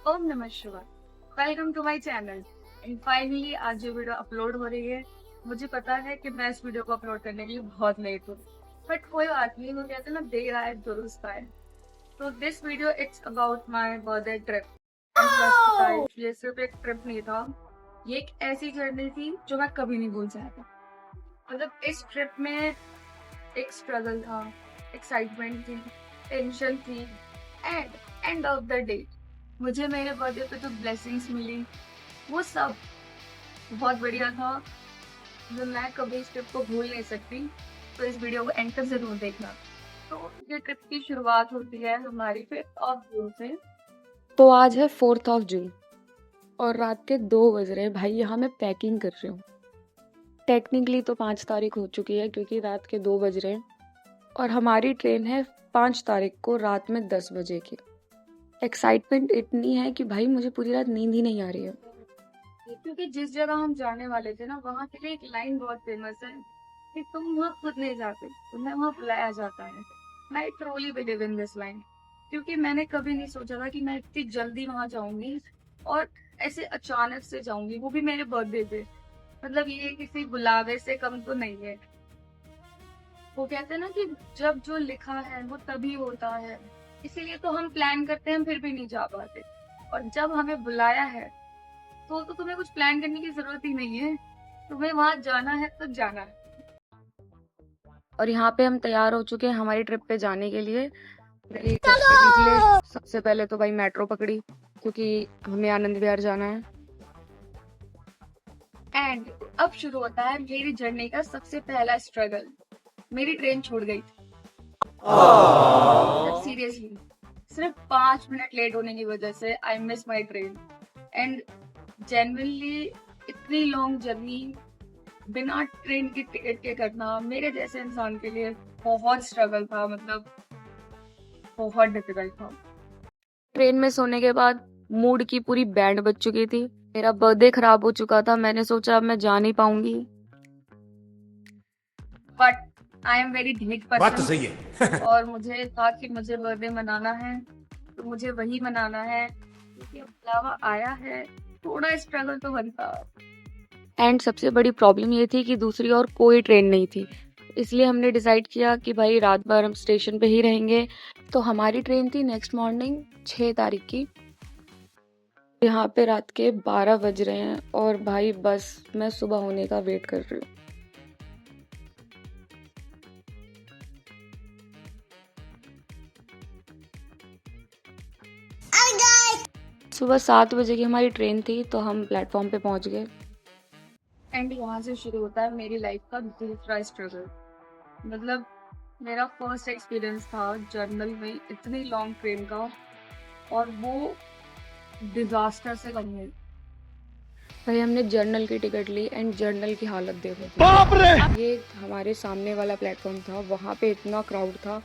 ओम नमः शिवाय। Welcome to my channel. And finally आज जो वीडियो अपलोड हो रही है, मुझे पता है कि मैं इस वीडियो को अपलोड करने के लिए बहुत लेट हूँ, बट कोई बात नहीं। वो कहते हैं ना, देर आए दुरुस्त आए। तो this video it's about my birthday trip. ये सिर्फ एक ट्रिप नहीं था, ये एक ऐसी जर्नी थी जो मैं कभी नहीं भूल सकता। मतलब इस ट्रिप में एक स्ट्रगल था, एक्साइटमेंट थी, टेंशन थी, and end of the day मुझे मेरे बर्थडे पे जो ब्लेसिंग्स मिली, वो सब बहुत बढ़िया था, जो मैं कभी इस ट्रिप को भूल नहीं सकती। तो इस वीडियो को एंड तक जरूर देखना। तो ये ट्रिप की शुरुआत होती है हमारी 5 जून से। तो आज है 4 जून और रात के 2 बज रहे हैं। भाई यहाँ मैं पैकिंग कर रही हूँ। टेक्निकली तो 5 तारीख हो चुकी है क्योंकि रात के 2 बज रहे हैं और हमारी ट्रेन है 5 तारीख को रात में 10 बजे की। एक्साइटमेंट इतनी है कि भाई मुझे पूरी रात नींद ही नहीं आ रही है। क्योंकि जिस जगह हम जाने वाले थे ना, वहाँ के लिए एक लाइन बहुत फेमस है कि तुम वहाँ खुद नहीं जाते, तुम्हें वहाँ बुलाया जाता है। मैं truly believe in this line, क्योंकि मैंने कभी नहीं सोचा था कि मैं इतनी जल्दी वहाँ जाऊंगी और ऐसे अचानक से जाऊंगी, वो भी मेरे बर्थडे पे। मतलब ये किसी बुलावे से कम तो नहीं है। वो कहते हैं ना कि जब जो लिखा है वो तभी होता है, इसीलिए तो हम प्लान करते हैं फिर भी नहीं जा पाते। और जब हमें बुलाया है तो तुम्हें कुछ प्लान करने की जरूरत ही नहीं है, तुम्हें वहां जाना है तो जाना है। और यहाँ पे हम तैयार हो चुके हैं हमारी ट्रिप पे जाने के लिए। दिल्ली कैसे निकले? सबसे पहले तो भाई मेट्रो पकड़ी क्योंकि हमें आनंद विहार जाना है। एंड अब शुरू होता है मेरी जर्नी का सबसे पहला स्ट्रगल। मेरी ट्रेन छूट गई थी। सीरियसली सिर्फ 5 मिनट लेट होने की वजह से I miss my train. And genuinely इतनी लॉन्ग जर्नी बिना ट्रेन की टिकट के करना मेरे जैसे इंसान के लिए बहुत स्ट्रगल था, मतलब बहुत डिफिकल्ट था। ट्रेन में सोने के बाद मूड की पूरी बैंड बज चुकी थी। मेरा बर्थडे खराब हो चुका था। मैंने सोचा अब मैं जा नहीं पाऊंगी। बट आई एम वेरी ढीठ बात तो पर्सन। सही है। और मुझे था कि मुझे बर्थडे मनाना है, तो मुझे वही मनाना है क्योंकि अब बुलावा आया है। थोड़ा स्ट्रगल तो बनता। एंड सबसे बड़ी प्रॉब्लम ये थी कि दूसरी और कोई ट्रेन नहीं थी, इसलिए हमने डिसाइड किया कि भाई रात भर हम स्टेशन पे ही रहेंगे। तो हमारी ट्रेन थी नेक्स्ट मॉर्निंग 6 तारीख की। यहाँ पे रात के 12 बज रहे हैं और भाई बस मैं सुबह होने का वेट कर रही हूँ। सुबह 7 बजे की हमारी ट्रेन थी तो हम प्लेटफॉर्म पे पहुंच गए। एंड यहाँ से शुरू होता है मेरी लाइफ का दूसरा स्ट्रगल। मतलब मेरा फर्स्ट एक्सपीरियंस था जर्नल में इतनी लॉन्ग ट्रेन का, और वो डिजास्टर से कम है। भाई हमने जर्नल की टिकट ली एंड जर्नल की हालत देखो। बाप रे! ये हमारे सामने वाला प्लेटफॉर्म था, वहाँ पे इतना क्राउड था।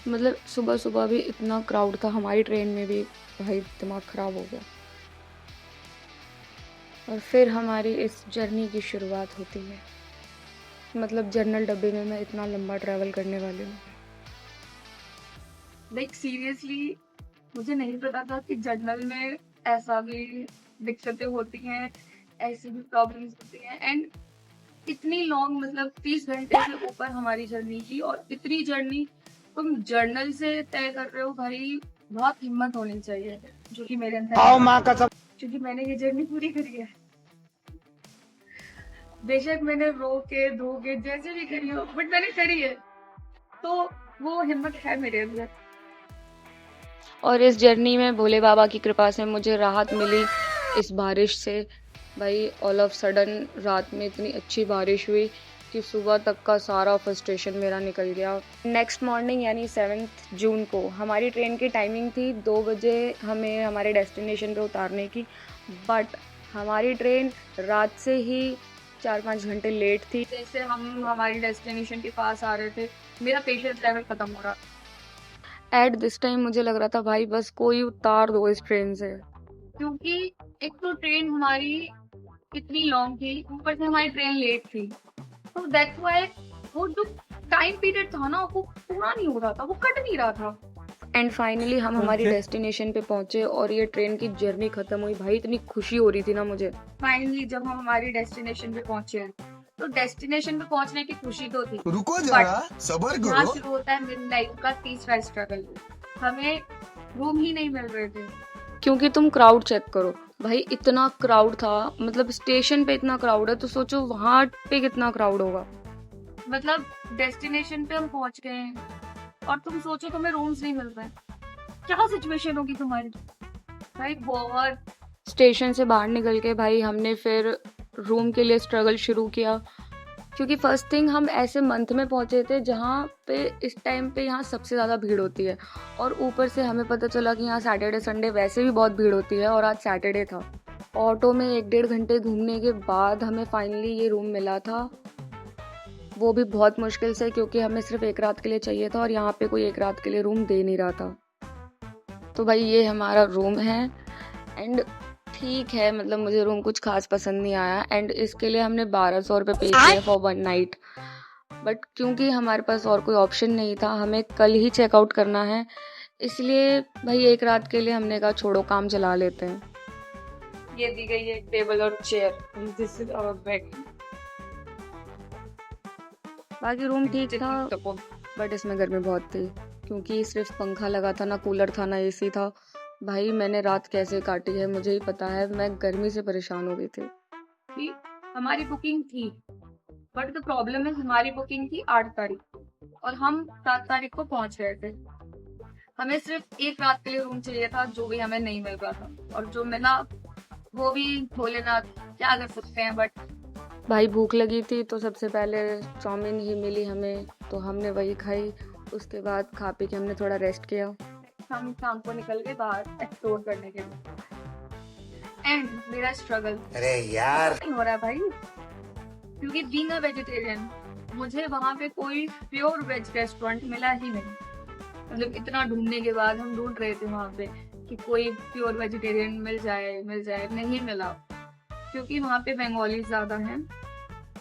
मतलब सुबह सुबह भी इतना क्राउड था, हमारी ट्रेन में भी। भाई दिमाग खराब हो गया। और फिर हमारी इस जर्नी की शुरुआत होती है। मतलब जर्नल डब्बे में मैं इतना लंबा ट्रैवल करने वाली हूँ। लाइक सीरियसली मुझे नहीं पता था कि जर्नल में ऐसा भी दिक्कतें होती हैं, ऐसी भी प्रॉब्लम्स होती हैं। एंड इतनी लॉन्ग, मतलब 30 घंटे से ऊपर हमारी जर्नी की, और इतनी जर्नी तुम जर्नल से तय कर रहे हो। भाई बहुत हिम्मत होनी चाहिए, जो कि मेरे अंदर, क्योंकि मैंने ये जर्नी पूरी करी है। बेशक मैंने रो के धो के जैसे भी करी हो, बट मैंने करी है, तो वो हिम्मत है मेरे अंदर। और इस जर्नी में भोले बाबा की कृपा से मुझे राहत मिली इस बारिश से। भाई ऑल ऑफ सडन रात में इतनी अच्छी बारिश हुई कि सुबह तक का सारा फ्रस्ट्रेशन मेरा निकल गया। नेक्स्ट मॉर्निंग यानी 7 जून को हमारी ट्रेन की टाइमिंग थी 2 बजे हमें हमारे डेस्टिनेशन पे उतारने की। बट हमारी ट्रेन रात से ही 4-5 घंटे लेट थी। जैसे हम हमारी डेस्टिनेशन के पास आ रहे थे, मेरा पेशेंस लेवल खत्म हो रहा। एट दिस टाइम मुझे लग रहा था भाई बस कोई उतार दो इस ट्रेन से। क्योंकि एक तो ट्रेन हमारी इतनी लॉन्ग थी, ऊपर से हमारी ट्रेन लेट थी, तो दैट्स व्हाई वो जो टाइम पीरियड था ना, वो पूरा नहीं हो रहा था, वो कट नहीं रहा था। एंड फाइनली हम हमारी Okay. डेस्टिनेशन पे पहुंचे और ये ट्रेन की जर्नी खत्म हुई। भाई इतनी खुशी हो रही थी ना मुझे। फाइनली जब हम हमारी डेस्टिनेशन पे पहुंचे, तो डेस्टिनेशन पे पहुंचने की खुशी तो थी, रुको बट जरा सबर यहाँ करो। शुरू होता है मेरी लाइफ का तीसरा स्ट्रगल। हमें रूम ही नहीं मिल रहे थे। क्योंकि तुम क्राउड चेक करो भाई, इतना क्राउड था। मतलब स्टेशन पे इतना क्राउड है तो सोचो वहां पे कितना क्राउड होगा। मतलब डेस्टिनेशन पे हम पहुंच गए हैं और तुम सोचो तुम्हें रूम्स नहीं मिल रहे, क्या सिचुएशन होगी तुम्हारी। भाई बहुत स्टेशन से बाहर निकल के भाई हमने फिर रूम के लिए स्ट्रगल शुरू किया, क्योंकि फर्स्ट थिंग हम ऐसे मंथ में पहुंचे थे जहाँ पे इस टाइम पे यहाँ सबसे ज़्यादा भीड़ होती है, और ऊपर से हमें पता चला कि यहाँ सैटरडे संडे वैसे भी बहुत भीड़ होती है, और आज सैटरडे था। ऑटो में 1-1.5 घंटे घूमने के बाद हमें फाइनली ये रूम मिला था, वो भी बहुत मुश्किल से, क्योंकि हमें सिर्फ 1 रात के लिए चाहिए था और यहाँ पे कोई 1 रात के लिए रूम दे नहीं रहा था। तो भाई ये हमारा रूम है एंड ठीक है, मतलब मुझे रूम कुछ खास पसंद नहीं आया एंड इसके लिए हमने 1200 रुपये पे किए फॉर 1 नाइट। बट क्योंकि हमारे पास और कोई ऑप्शन नहीं था, हमें कल ही चेकआउट करना है, इसलिए भाई 1 रात के लिए हमने कहा छोड़ो काम चला लेते हैं। ये दी गई है टेबल और chair, this is our bed. बाकी रूम ठीक था बट इसमें गर्मी बहुत थी, क्योंकि सिर्फ पंखा लगा था, ना कूलर था ना एसी था। भाई मैंने रात कैसे काटी है मुझे ही पता है, मैं गर्मी से परेशान हो गई थी। कि हमारी बुकिंग थी, बट द प्रॉब्लम है हमारी बुकिंग थी 8 तारीख और हम 7 तारीख को पहुंच रहे थे। हमें सिर्फ 1 रात के लिए रूम चाहिए था, जो भी हमें नहीं मिल रहा था, और जो मिला वो भी भोलेनाथ, क्या कर सकते हैं। बट भाई भूख लगी थी तो सबसे पहले चाउमीन ही मिली हमें, तो हमने वही खाई। उसके बाद खा पी के हमने थोड़ा रेस्ट किया। हम शाम को निकल गए बाहर एक्सप्लोर करने के लिए। एंड मेरा स्ट्रगल अरे यार नहीं हो रहा है भाई, क्योंकि बीइंग अ वेजिटेरियन मुझे वहाँ पे कोई प्योर वेज रेस्टोरेंट मिला ही नहीं। मतलब इतना ढूंढने के बाद हम ढूंढ रहे थे वहाँ पे कि कोई प्योर वेजिटेरियन मिल जाए, नहीं मिला, क्योंकि वहाँ पे बंगाली ज़्यादा हैं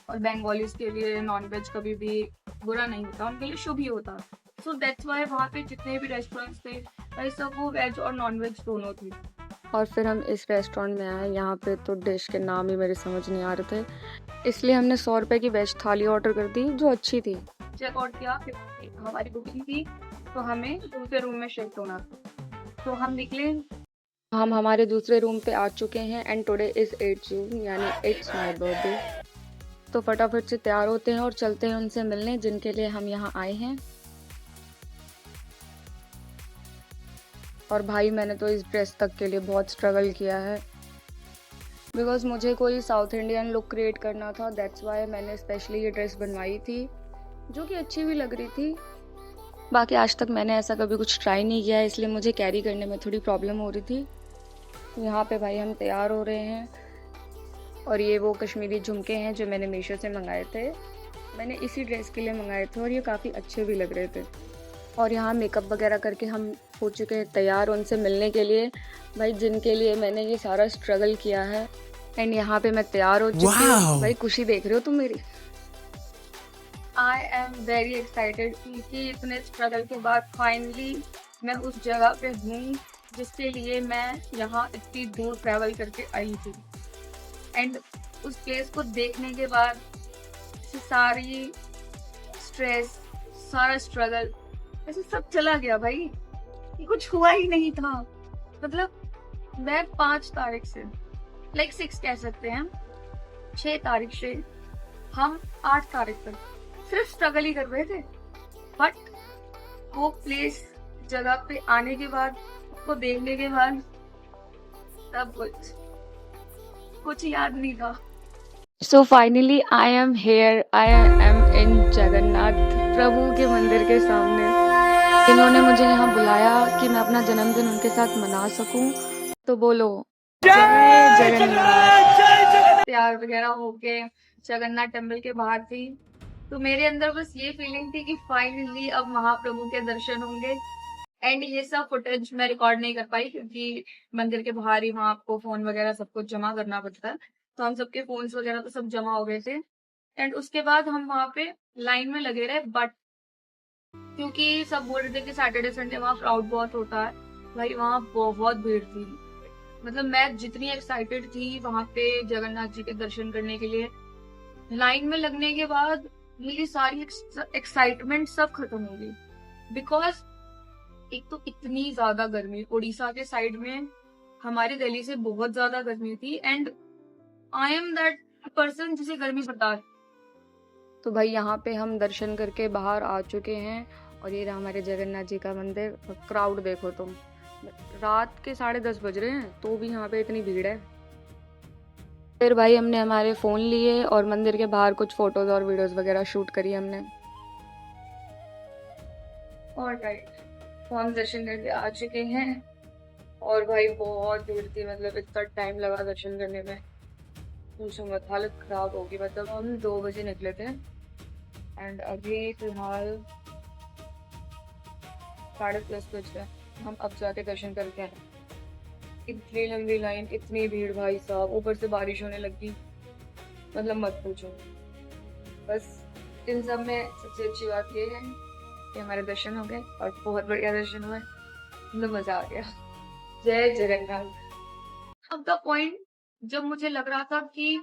और बंगालीज के लिए नॉन वेज कभी भी बुरा नहीं होता, उनके लिए शुभ ही होता। सो दैट्स वाई वहाँ पे जितने भी रेस्टोरेंट्स थे भाई सब वो वेज और नॉन वेज दोनों थी। और फिर हम इस रेस्टोरेंट में आए, यहाँ पे तो डिश के नाम ही मेरे समझ नहीं आ रहे थे, इसलिए हमने 100 रुपये की वेज थाली ऑर्डर कर दी जो अच्छी थी। चेकआउट किया, फिर हमारी बुकिंग थी तो हमें दूसरे रूम में शिफ्ट होना था, तो हम निकले। हम हमारे दूसरे रूम पे आ चुके हैं एंड टुडे इज़ 8 जून, यानी इट्स माय बर्थडे। तो फटाफट से तैयार होते हैं और चलते हैं उनसे मिलने जिनके लिए हम यहाँ आए हैं। और भाई मैंने तो इस ड्रेस तक के लिए बहुत स्ट्रगल किया है, बिकॉज मुझे कोई साउथ इंडियन लुक क्रिएट करना था, दैट्स वाई मैंने स्पेशली ये ड्रेस बनवाई थी, जो कि अच्छी भी लग रही थी। बाकी आज तक मैंने ऐसा कभी कुछ ट्राई नहीं किया है, इसलिए मुझे कैरी करने में थोड़ी प्रॉब्लम हो रही थी। यहाँ पे भाई हम तैयार हो रहे हैं, और ये वो कश्मीरी झुमके हैं जो मैंने मीशो से मंगाए थे। मैंने इसी ड्रेस के लिए मंगाए थे और ये काफ़ी अच्छे भी लग रहे थे। और यहाँ मेकअप वगैरह करके हम हो चुके हैं तैयार उनसे मिलने के लिए, भाई जिनके लिए मैंने ये सारा स्ट्रगल किया है। एंड यहाँ पे मैं तैयार हो चुकी हूँ। भाई खुशी देख रहे हो तुम मेरी? आई एम वेरी एक्साइटेड क्योंकि इतने स्ट्रगल के बाद फाइनली मैं उस जगह पे हूँ जिसके लिए मैं यहाँ इतनी दूर ट्रैवल करके आई थी। एंड उस प्लेस को देखने के बाद सारी स्ट्रेस, सारा स्ट्रगल ऐसे सब चला गया भाई, कुछ हुआ ही नहीं था। मतलब मैं 5 तारीख से 6 कह सकते हैं, 6 तारीख से हम 8 तारीख तक सिर्फ स्ट्रगल ही कर रहे थे। बट वो प्लेस जगह पे आने के बाद, उसको देखने के बाद सब कुछ याद नहीं था। So finally I am here, I am in Jagannath प्रभु के मंदिर के सामने। इन्होंने मुझे यहाँ बुलाया कि मैं अपना जन्मदिन उनके साथ मना सकूं, तो बोलो जय जगन्नाथ। तैयार वगैरह होके जगन्नाथ टेम्पल के बाहर थी, तो मेरे अंदर बस ये फीलिंग थी कि फाइनली अब महाप्रभु के दर्शन होंगे। एंड ये सब फुटेज मैं रिकॉर्ड नहीं कर पाई क्योंकि मंदिर के बाहर ही वहाँ आपको फोन वगैरह सब कुछ जमा करना पड़ता है, तो हम सबके फोन्स वगैरह तो सब जमा हो गए थे। एंड उसके बाद हम वहाँ पे लाइन में लगे रहे, बट क्योंकि सब बोल रहे थे कि सैटरडे संडे वहाँ क्राउड बहुत होता है। भाई वहाँ बहुत भीड़ थी। मतलब मैं जितनी एक्साइटेड थी वहां पे जगन्नाथ जी के दर्शन करने के लिए, लाइन में लगने के बाद मेरी सारी एक्साइटमेंट सब खत्म हो गई। बिकॉज एक तो इतनी ज्यादा गर्मी, उड़ीसा के साइड में हमारी दिल्ली से बहुत ज्यादा गर्मी थी, and I am that person जिसे गर्मी बर्दाश्त। तो भाई यहाँ पे हम दर्शन करके बाहर आ चुके हैं और ये रहा हमारे जगन्नाथ जी का मंदिर। और क्राउड देखो तुम, रात के 10:30 बज रहे हैं तो भी यहाँ पे इतनी भीड़ है। फिर भाई हमने हमारे फ़ोन लिए और मंदिर के बाहर कुछ फोटोज और वीडियोस वगैरह शूट करी हमने। और राइट, तो हम दर्शन करके आ चुके हैं और भाई बहुत भीड़ थी। मतलब इतना टाइम लगा दर्शन करने में, पूछो मत, हालत खराब होगी। मतलब हम 2 बजे निकले थे एंड अभी फिलहाल 10:30 बज गए। हम अब जाके दर्शन करके आए। इतनी लंबी लाइन, इतनी भीड़ भाई साहब, ऊपर से बारिश होने लगी, मतलब मत पूछो। बस इन सब में सबसे अच्छी बात ये है कि हमारे दर्शन हो गए और बहुत बढ़िया दर्शन हुए, मतलब मजा आ गया। जय जगन्नाथ। अब द पॉइंट जब मुझे लग रहा था कि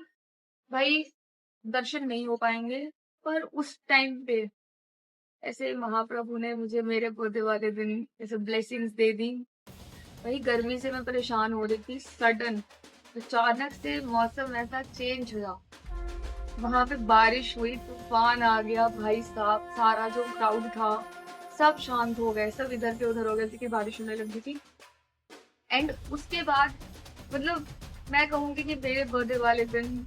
भाई दर्शन नहीं हो पाएंगे, पर उस टाइम पे ऐसे महाप्रभु ने मुझे मेरे बर्थडे वाले दिन ऐसे ब्लेसिंग्स दे दी। वही गर्मी से मैं परेशान हो रही थी, सडन अचानक से मौसम ऐसा चेंज हुआ, वहां पे बारिश हुई, तूफान आ गया भाई साहब। सारा जो क्राउड था सब शांत हो गए, सब इधर से उधर हो गए क्योंकि बारिश होने लगी थी। एंड उसके बाद मतलब मैं कहूंगी कि मेरे बर्थडे वाले दिन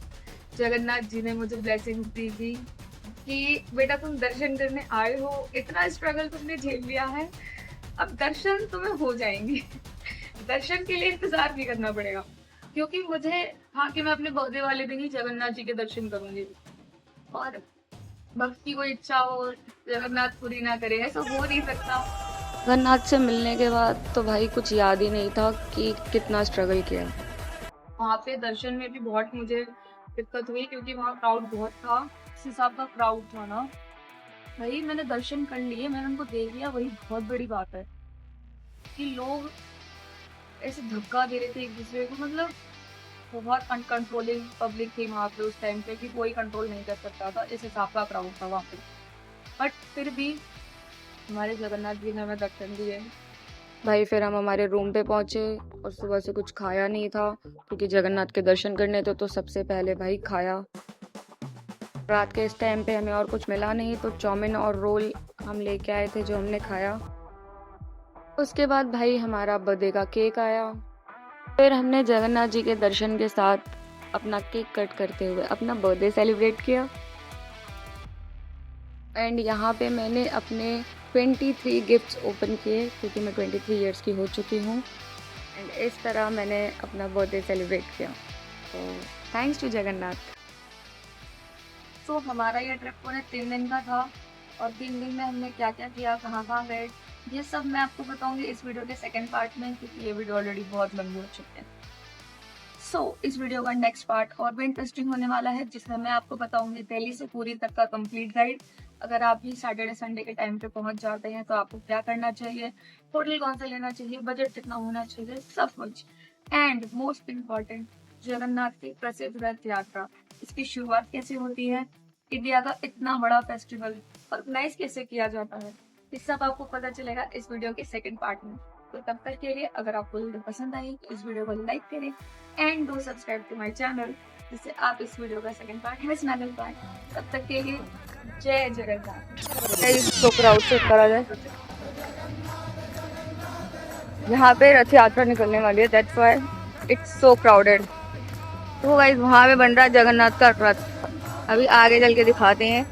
जगन्नाथ जी ने मुझे ब्लेसिंग्स दी थी कि बेटा तुम दर्शन करने आए हो, इतना स्ट्रगल तुमने झेल लिया है, अब दर्शन तुम्हें हो जाएंगे। दर्शन के लिए इंतजार नहीं करना पड़ेगा, क्योंकि मुझे हाँ कि मैं अपने बर्थडे वाले दिन ही जगन्नाथ जी के दर्शन करूंगी। और भक्ति को इच्छा हो, जगन्नाथ पूरी ना करे, ऐसा हो नहीं सकता। जगन्नाथ से मिलने के बाद तो भाई कुछ याद ही नहीं था कि कितना स्ट्रगल किया। वहाँ पे दर्शन में भी बहुत मुझे दिक्कत हुई क्योंकि वहाँ क्राउड बहुत था। इस हिसाब का क्राउड था ना भाई, मैंने दर्शन कर लिए, मैंने उनको देख लिया, वही बहुत बड़ी बात है कि लोग ऐसे धक्का दे रहे थे एक दूसरे को। मतलब बहुत अनकंट्रोलिंग पब्लिक थी वहाँ पे उस टाइम पे कि कोई कंट्रोल नहीं कर सकता था, इस हिसाब का क्राउड था वहाँ पे। बट फिर भी हमारे जगन्नाथ जी ने हमें दर्शन दिए। भाई फिर हम हमारे रूम पे पहुंचे और सुबह से कुछ खाया नहीं था क्योंकि जगन्नाथ के दर्शन करने थे, तो सबसे पहले भाई खाया। रात के इस टाइम पे हमें और कुछ मिला नहीं, तो चाउमीन और रोल हम लेके आए थे जो हमने खाया। उसके बाद भाई हमारा बर्थडे का केक आया। फिर हमने जगन्नाथ जी के दर्शन के साथ अपना केक कट करते हुए अपना बर्थडे सेलिब्रेट किया। एंड यहाँ पे मैंने अपने 23 गिफ्ट्स ओपन किए क्योंकि मैं 23 इयर्स की हो चुकी हूँ। एंड इस तरह मैंने अपना बर्थडे सेलिब्रेट किया। तो थैंक्स टू जगन्नाथ। तो हमारा ये ट्रिप पूरे 3 दिन का था और 3 दिन में हमने क्या क्या किया, कहाँ कहाँ गए, ये सब मैं आपको बताऊंगी इस वीडियो के सेकंड पार्ट में, क्योंकि ये वीडियो ऑलरेडी बहुत लंबी हो चुकी है। सो इस वीडियो का नेक्स्ट पार्ट और भी इंटरेस्टिंग होने वाला है, जिसमें मैं आपको बताऊंगी दिल्ली से पुरी तक का कंप्लीट गाइड। अगर आप भी सैटरडे संडे के टाइम पे पहुंच जाते हैं तो आपको क्या करना चाहिए, होटल कौन सा लेना चाहिए, बजट कितना होना चाहिए, सब कुछ। एंड मोस्ट इम्पॉर्टेंट, जगन्नाथ की प्रसिद्ध रथ यात्रा, इसकी शुरुआत कैसे होती है, इंडिया का इतना बड़ा फेस्टिवल ऑर्गेनाइज कैसे किया जाता है, इस सब आपको पता चलेगा इस वीडियो के सेकंड पार्ट में। तो तब तक के लिए अगर आपको वीडियो पसंद आई तो इस वीडियो को लाइक करें and do subscribe to my channel, जिससे आप इस वीडियो का सेकंड पार्ट मिस ना कर पाए। तब तक के लिए जय जगन्नाथ। तो क्राउड से करा जाए, यहाँ पे रथ यात्रा निकलने वाली है, that's why it's so crowded. तो गाइस वहाँ पे बन रहा है जगन्नाथ का रथ, अभी आगे चल के दिखाते हैं